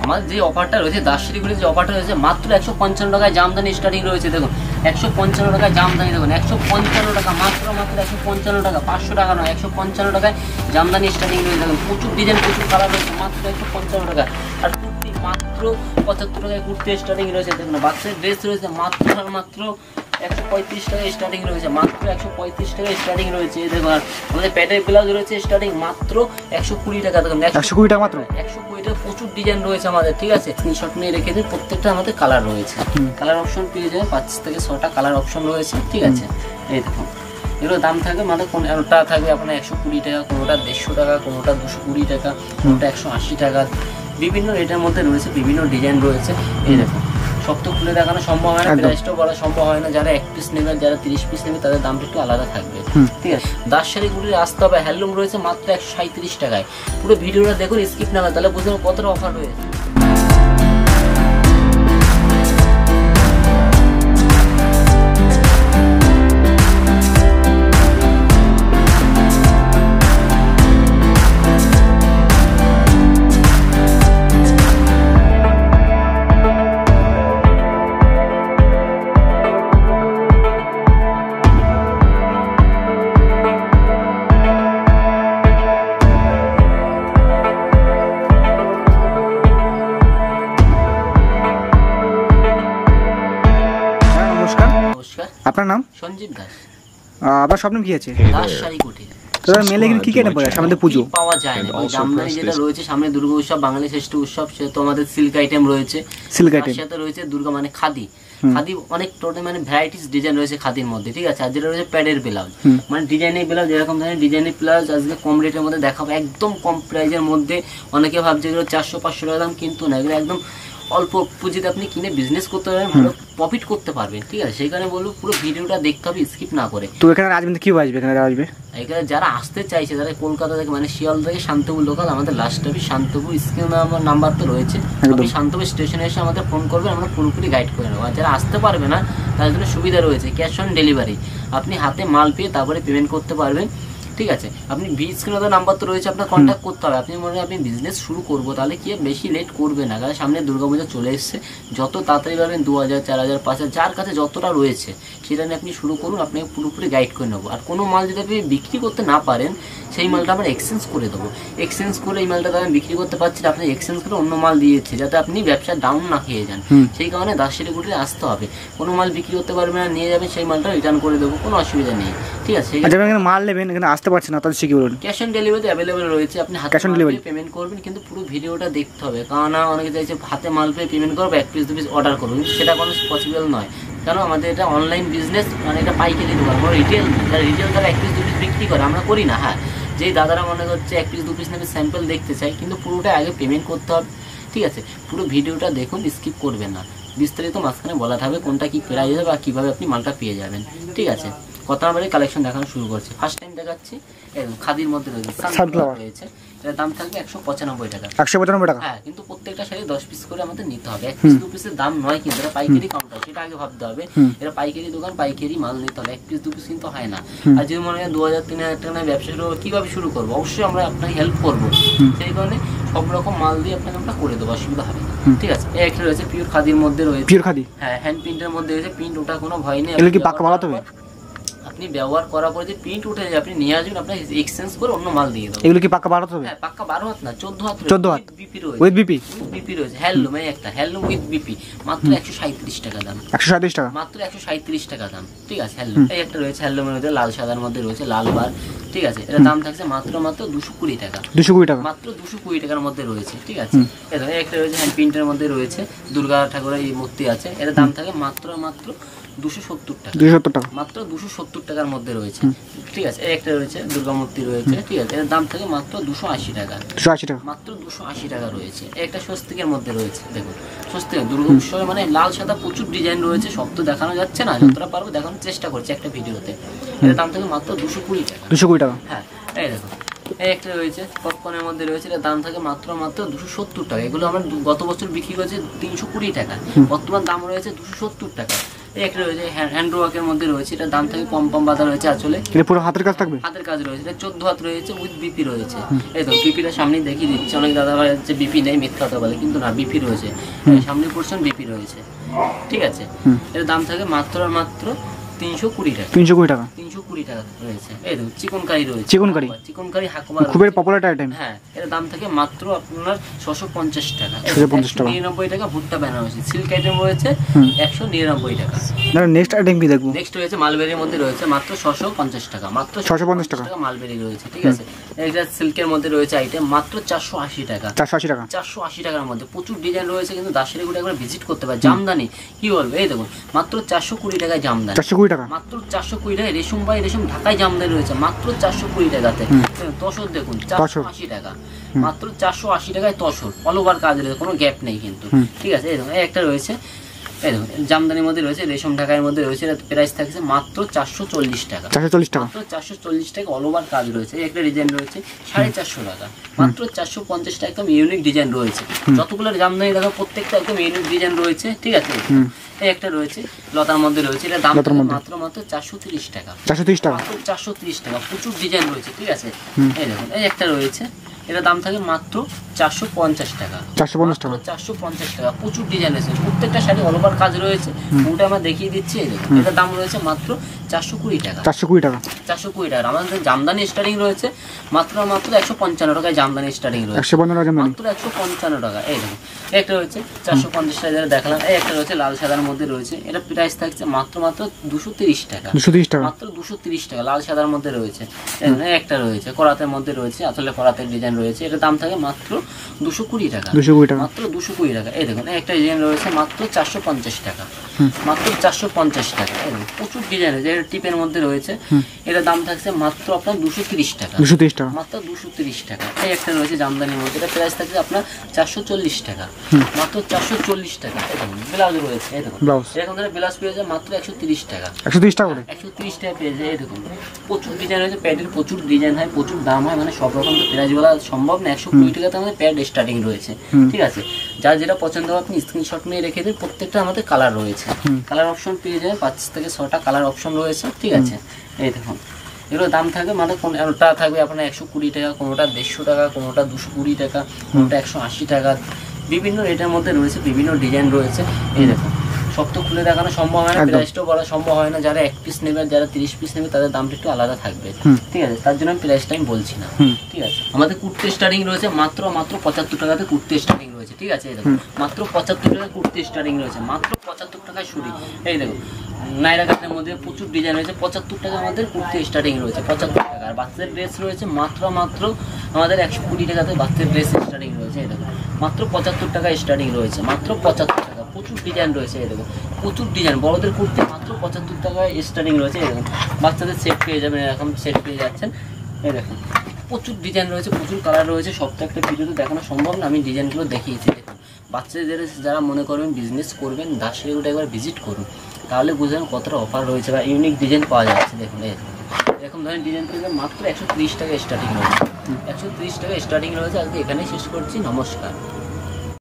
আমাদের যে অফারটা রয়েছে দাসশিলিগুড়ির যে অফারটা রয়েছে মাত্র 155 টাকায় জামদানি স্টার্টিং রয়েছে। দেখুন 155 টাকায় জামদানি, দেখুন 155 টাকা, মাত্র 155 টাকা, 500 টাকা নয়, 155 টাকায় জামদানি স্টার্টিং রয়েছে। দেখুন প্রচুর ডিজাইন, প্রচুর কালার রয়েছে, মাত্র 155 টাকা। আর কুর্তি মাত্র 75 টাকায় কুর্তি স্টার্টিং রয়েছে। দেখুন বাচ্চাদের ড্রেস রয়েছে মাত্র 135 টাকায় স্টার্টিং রয়েছে, মাত্র 135 টাকায় স্টার্টিং রয়েছে। দেখুন আর আমাদের প্যাটের ব্লাউজ রয়েছে স্টার্টিং মাত্র 120 টাকা। দেখুন 120 টাকা মাত্র, 120 টাকা। প্রচুর ডিজাইন রয়েছে আমাদের, ঠিক আছে। স্ক্রিনশট নিয়ে রেখে দিন, প্রত্যেকটা আমাদের কালার রয়েছে, কালার অপশন পেয়ে যাবে 5 থেকে 6টা কালার অপশন রয়েছে, ঠিক আছে। এই দেখুন এগুলো দাম থাকবে মানে কোনটা থাকবে আপনার 120 টাকা, কোনোটা 150 টাকা, কোনোটা 220 টাকা, কোনোটা 180 টাকা, বিভিন্ন রেটের মধ্যে রয়েছে, বিভিন্ন ডিজাইন রয়েছে। এই দেখুন সব তো খুলে দেখানো সম্ভব হয় না, প্রাইসটাও বলা সম্ভব হয় না। যারা 1 পিস নেবে, যারা 30 পিস নেবে তাদের দামটা একটু আলাদা থাকবে, ঠিক আছে। দাসশিলিগুড়ির আসতে হবে, হ্যান্ডলুম রয়েছে মাত্র 137 টাকায়। পুরো ভিডিওটা দেখুন, স্কিপ না হয়, তাহলে বুঝতে পারবেন কতটা অফার রয়েছে। আপনার নাম? সঞ্জীব দাস। আপনার স্বপ্ন কি আছে? দাস শাড়ি কুটির। তোরা মেলে কি কেটে পড়ে সামনে পুজো পাওয়া যায় না, জামদানি যেটা রয়েছে সামনে দুর্গা উৎসব, বাঙালি শ্রেষ্ঠ উৎসব, সে তো আমাদের সিল্ক আইটেম রয়েছে, সিল্ক আইটেম সাথে রয়েছে দুর্গা মানে খাদি, খাদি অনেক টোটাল মানে ভ্যারাইটিস ডিজাইন রয়েছে খাদির মধ্যে, ঠিক আছে। আর যেটা রয়েছে প্যাডের ব্লাউজ, মানে ডিজাইনের ব্লাউজ, যেরকম ধরনের ডিজাইনের ব্লাউজ আজকে কম রেটের মধ্যে দেখাবো, একদম কম প্রাইজের মধ্যে। অনেকে ভাবছে এগুলো 400-500 টাকা দাম, কিন্তু না, এগুলো একদম অল্প পুঁজিতে আপনি কিনে বিজনেস করতে পারবেন, ভালো প্রফিট করতে পারবেন, ঠিক আছে। সেই কারণে বলবো পুরো ভিডিওটা দেখতে হবে, স্কিপ না করে। তো এখানে আসবেন, কি আসবে এখানে আসবে? এখানে যারা আসতে চাইছে, যারা কলকাতা থেকে মানে শিয়াল থেকে শান্তপুর লোকাল, আমাদের লাস্ট অফিস শান্তপুর, স্ক্রিনে আমার নাম্বার তো রয়েছে, আপনি শান্তপুর স্টেশনে এসে আমাদের ফোন করবেন, আমরা পুরোপুরি গাইড করে নেবো। আর যারা আসতে পারবে না তার জন্য সুবিধা রয়েছে ক্যাশ অন ডেলিভারি, আপনি হাতে মাল পেয়ে তারপরে পেমেন্ট করতে পারবেন, ঠিক আছে। আপনি স্ক্রিনে নাম্বার তো রয়েছে, আপনার কন্ট্যাক্ট করতে হবে। আপনি মনে হয় আপনি বিজনেস শুরু করবো, তাহলে কি বেশি লেট করবে না, কারণ সামনে দুর্গাপূজা চলে এসছে, যত তাড়াতাড়ি পারবেন 2000, 4000, 5000 যার কাছে যতটা রয়েছে সেটা নিয়ে আপনি শুরু করুন, আপনাকে পুরোপুরি গাইড করে নেবো। আর কোনো মাল যদি আপনি বিক্রি করতে না পারেন, সেই মালটা আমরা এক্সচেঞ্জ করে দেবো। এক্সচেঞ্জ করে এই মালটা আমি বিক্রি করতে পারছি না, আপনি এক্সচেঞ্জ করে অন্য মাল দিয়েছি, যাতে আপনি ব্যবসা ডাউন না খেয়ে যান। সেই কারণে দাসশিলিগুড়িতে আসতে হবে। কোনো মাল বিক্রি করতে পারবে না, নিয়ে যাবেন, সেই মালটা রিটার্ন করে দেবো, কোনো অসুবিধা নেই, ঠিক আছে। মাল নেবেন, এখানে আসতে পারছে না, তাদের শিখে বলুন। ক্যাশ অন ডেলিভারি অ্যাভেলেবল রয়েছে, আপনি হাতে পেমেন্ট করবেন, কিন্তু পুরো ভিডিওটা দেখতে হবে, কারণ অনেকে চাইছে হাতে মাল পেয়ে পেমেন্ট করবো, 1 পিস 2 পিস অর্ডার করবো, কিন্তু সেটা কোনো পসিবল নয়। কারণ আমাদের এটা অনলাইন বিজনেস, মানে এটা পাইকারি দোকান, আমরা রিটেল, যারা রিটেল তারা 1 পিস 2 পিস বিক্রি করে, আমরা করি না। হ্যাঁ, যেই দাদারা মনে করছে 1 পিস 2 পিস নেবে স্যাম্পল দেখতে চাই, কিন্তু পুরোটা আগে পেমেন্ট করতে হবে, ঠিক আছে। পুরো ভিডিওটা দেখুন, স্কিপ করবেন না, বিস্তারিত মাঝখানে বলা থাকবে কোনটা কি প্রাইস হবে আর কীভাবে আপনি মালটা পেয়ে যাবেন, ঠিক আছে। কথা বলে কালেকশন দেখানো শুরু করছে। ফার্স্ট টাইম দেখাচ্ছি, খাদির মধ্যে রয়েছে সানফ্লাওয়ার রয়েছে, এটার দাম থাকবে 195 টাকা। 195 টাকা, হ্যাঁ, কিন্তু প্রত্যেকটা শাড়ি 10 পিস করে আমাদের নিতে হবে, 1 পিস 2 পিসের দাম নয়, কিন্তু এটা পাইকারি কাউন্টার, সেটা আগে ভাবতে হবে। এটা পাইকারি দোকান, পাইকারি মাল নিতে হবে, 1 পিস 2 পিস কিন্তু হয় না। আর যদি মনে হয় 2000-3000 টাকা ব্যবসা শুরু কিভাবে শুরু করবো, অবশ্যই আমরা আপনাকে হেল্প করবো, সেই কারণে সব রকম মাল দিয়ে আপনাকে আমরা করে দেবো, অসুবিধা হবে না, ঠিক আছে। একটা রয়েছে পিওর খাদির মধ্যে রয়েছে, পিওর খাদি, হ্যাঁ, হ্যান্ড প্রিন্টের মধ্যে রয়েছে, প্রিন্ট ওটা কোনো ভয় নেই। এগুলো কি পাক্কা বানাতে হবে? আপনি ব্যবহার করার পরে যে প্রিন্ট উঠে যায়, আপনি নিয়ে আসবেন, আপনার এক্সচেঞ্জ করে অন্য মাল দিয়ে দেবো। এগুলো কি পাক্কা 12 হবে? হ্যাঁ, পাক্কা 12 হাত না, 14 হাত, 14 হাত বিপি রয়েছে, উইথ বিপি, বিপি রয়েছে, হ্যান্ডলুম, একটা হ্যান্ডলুম উইথ বিপি, মাত্র 137 টাকা দাম, 137 টাকা, মাত্র 137 টাকা দাম, ঠিক আছে। হ্যান্ডলুম এই একটা রয়েছে, হ্যান্ডলুমের মধ্যে লাল সাদার মধ্যে রয়েছে, লাল বার, ঠিক আছে। এর দাম থাকছে মাত্র 220 টাকা, 220 টাকা, মাত্র 220 টাকার মধ্যে রয়েছে, ঠিক আছে। এটা একটা রয়েছে হ্যান্ড প্রিন্টের মধ্যে রয়েছে, দুর্গা ঠাকুরের এই মূর্তি আছে, এর দাম থাকে মাত্র 270 টাকা, 270 টাকা, মাত্র 270 টাকার মধ্যে রয়েছে, ঠিক আছে। একটা রয়েছে দুর্গা মূর্তি রয়েছে, ঠিক আছে, এর দাম থাকে মাত্র 280 টাকা, 280 টাকা, মাত্র 280 টাকা রয়েছে। একটা স্বস্তিকের মধ্যে রয়েছে, দেখুন স্বস্তিক দুর্গা উৎসবে মানে লাল সাদা প্রচুর ডিজাইন রয়েছে, সব তো দেখানো যাচ্ছে না, যতটা পারবো দেখানোর চেষ্টা করছি একটা ভিডিওতে। এর দাম থাকে মাত্র 220 টাকা, 220 টাকা, হ্যাঁ। এই দেখুন একটা রয়েছে পপকর্নের মধ্যে রয়েছে, এর দাম থাকে মাত্র 270 টাকা। এগুলো আমরা গত বছর বিক্রি করেছি 320 টাকা, বর্তমান দাম রয়েছে 270 টাকা, এই একটা রয়েছে হ্যান্ড ওয়ার্কের মধ্যে রয়েছে, এটা দাম থাকে পম বাঁধা রয়েছে আসলে, এটা পুরো হাতের কাজ থাকবে, হাতের কাজ রয়েছে, এটা 14 হাত রয়েছে উইথ বিপি রয়েছে। এই তো বিপিটা সামনে দেখিয়ে দিচ্ছে, অনেক দাদা ভাই হচ্ছে বিপি নেই মিথ্যা কথা বলে, কিন্তু না বিপি রয়েছে, সামনে পোর্শন বিপি রয়েছে, ঠিক আছে। এর দাম থাকে মাত্র 320 টাকা, 320 টাকা, 320 টাকা রয়েছে। এই তো চিকনকারি রয়েছে, চিকনকারি হাকুমা খুবই পপুলার আইটেম। হ্যাঁ, এর দাম থাকে মাত্র আপনার 650 টাকা, 650 টাকা। ভুট্টা বেনারসি সিল্ক আইটেম রয়েছে 199 টাকা। নেক্সট আইটেম কি দেখবো? নেক্সট রয়েছে মালবেরির মধ্যে রয়েছে মাত্র 650 টাকা, মাত্র 650 টাকা মালবেরি রয়েছে, ঠিক আছে। এটা সিল্কের মধ্যে রয়েছে আইটেম মাত্র 480 টাকা, 480 টাকা, 480 টাকার মধ্যে প্রচুর ডিজাইন রয়েছে, কিন্তু দাসেরিগুলো একবার ভিজিট করতে পারে। জামদানি কি বলবো, এই দেখুন মাত্র 420 টাকায় জামদানি, 420 টাকা, মাত্র 420 টাকায় রেশম বাই রেশম ঢাকায় জামদানি রয়েছে মাত্র 420 টাকাতে। তসর দেখুন 480 টাকা, মাত্র 480 টাকায় তসর, অল ওভার কাজ রয়েছে, কোনো গ্যাপ নেই কিন্তু, ঠিক আছে। এই দেখুন একটা রয়েছে, এই দেখুন জামদানির মধ্যে রয়েছে, রেশম ঢাকার মধ্যে রয়েছে, এটা প্রাইস থাকছে মাত্র 440 টাকা, 440 টাকা, মাত্র 440 টাকা, অল ওভার কাজ রয়েছে। একটা ডিজাইন রয়েছে 450 টাকা, মাত্র 450 টাকা, একদম ইউনিক ডিজাইন রয়েছে। যতগুলো জামদানি দেখো প্রত্যেকটা একদম ইউনিক ডিজাইন রয়েছে, ঠিক আছে। এই একটা রয়েছে লতার মধ্যে রয়েছে, এটা দাম মাত্র 430 টাকা, 430 টাকা, মাত্র 430 টাকা, প্রচুর ডিজাইন রয়েছে, ঠিক আছে। এই দেখুন এই একটা রয়েছে, এটা দাম থাকে মাত্র 450 টাকা, 450 টাকা, 450 টাকা, প্রচুর ডিজাইন আছে, প্রত্যেকটা শাড়ি অল ওভার কাজ রয়েছে। ওটা আমরা দেখিয়ে দিচ্ছি, এই দেখুন এটার দাম রয়েছে মাত্র 420 টাকা, 420 টাকা, 420 টাকা। আমাদের জামদানি স্টার্টিং রয়েছে মাত্র 155 টাকায়, জামদানি স্টার্টিং রয়েছে 155 টাকা, মাত্র 155 টাকা। এই দেখুন একটা রয়েছে 450 টাকা যেটা দেখালাম, এই একটা রয়েছে লাল সাদার মধ্যে রয়েছে, এটা প্রাইস থাকছে মাত্র 230 টাকা, 230 টাকা, মাত্র 230 টাকা, লাল সাদার মধ্যে রয়েছে। এই একটা রয়েছে করাতের মধ্যে রয়েছে, আসলে করাতের ডিজাইন রয়েছে, এটা দাম থাকে মাত্র 220 টাকা, 220 টাকা, মাত্র 220 টাকা। এই দেখুন একটা ডিজাইন রয়েছে মাত্র 450 টাকা, মাত্র 450 টাকা। এই দেখুন প্রচুর ডিজাইন রয়েছে, এটা টিপের মধ্যে রয়েছে, এটা দাম থাকছে মাত্র আপনার 230 টাকা, 230 টাকা, মাত্র 230 টাকা। এই একটা রয়েছে জামদানির মধ্যে, এটা প্রাইস থাকছে আপনার 440 টাকা, মাত্র 440 টাকা। এই দেখুন ব্লাউজ রয়েছে, এই দেখুন এরকম ধরে ব্লাউজ পেয়ে যায় মাত্র 130 টাকা, 130 টাকা করে, 130 টাকা পেয়ে যায়। এই দেখুন প্রচুর ডিজাইন রয়েছে, প্যাডের প্রচুর ডিজাইন হয়, প্রচুর দাম হয়, মানে সব রকম তো প্রাইস বলা সম্ভব না। 120 টাকাতে আমাদের প্যাড স্টার্টিং রয়েছে, ঠিক আছে। যার যেটা পছন্দ হবে আপনি স্ক্রিনশট নিয়ে রেখে দিন, প্রত্যেকটা আমাদের কালার রয়েছে, কালার অপশন পেয়ে যায় 5 থেকে 6টা কালার অপশন রয়েছে, ঠিক আছে। এই দেখুন এগুলো দাম থাকবে মানে কোনটা থাকবে আপনার 120 টাকা, কোনোটা 150 টাকা, কোনোটা 220 টাকা, কোনোটা 180 টাকা, বিভিন্ন রেটের মধ্যে রয়েছে, বিভিন্ন ডিজাইন রয়েছে। এই দেখুন সব তো খুলে দেখানো সম্ভব হয় না, প্রাইসটাও বলা সম্ভব হয় না। যারা 1 পিস নেবে, যারা 30 পিস নেবে, তাদের দামটা একটু আলাদা থাকবে, ঠিক আছে। তার জন্য আমি প্রাইসটা আমি বলছি না, ঠিক আছে। আমাদের কুর্তি স্টার্টিং রয়েছে মাত্র 75 টাকাতে কুর্তি স্টার্টিং রয়েছে, ঠিক আছে। এই দেখুন মাত্র 75 টাকা কুর্তি স্টার্টিং রয়েছে, মাত্র 75 টাকায় শুরু। এই দেখুন নাইরা কাটের মধ্যে প্রচুর ডিজাইন রয়েছে, 75 টাকা আমাদের কুর্তি স্টার্টিং রয়েছে, 75 টাকা। আর বাচ্চাদের ড্রেস রয়েছে মাত্র আমাদের 120 টাকাতে বাচ্চাদের ড্রেস স্টার্টিং রয়েছে। এই দেখুন মাত্র 75 টাকা স্টার্টিং রয়েছে, মাত্র 75 টাকা, প্রচুর ডিজাইন রয়েছে। এই দেখুন প্রচুর ডিজাইন, বড়দের কুর্তি মাত্র 75 টাকায় স্টার্টিং রয়েছে। এই দেখুন বাচ্চাদের সেট পেয়ে যাবেন, এরকম সেট পেয়ে যাচ্ছেন। এই দেখুন প্রচুর ডিজাইন রয়েছে, প্রচুর কালার রয়েছে, সবটা একটা ভিডিওতে দেখানো সম্ভব না, আমি ডিজাইনগুলো দেখিয়েছি। দেখুন বাচ্চাদের যারা মনে করবেন বিজনেস করবেন, দাসেরিগুলো একবার ভিজিট করুন, তাহলে বুঝবেন কতটা অফার রয়েছে বা ইউনিক ডিজাইন পাওয়া যাচ্ছে। দেখুন এরকম ধরনের ডিজাইন পেয়ে মাত্র 130 টাকা স্টার্টিং রয়েছে, 130 টাকা স্টার্টিং রয়েছে। আজকে এখানেই শেষ করছি, নমস্কার।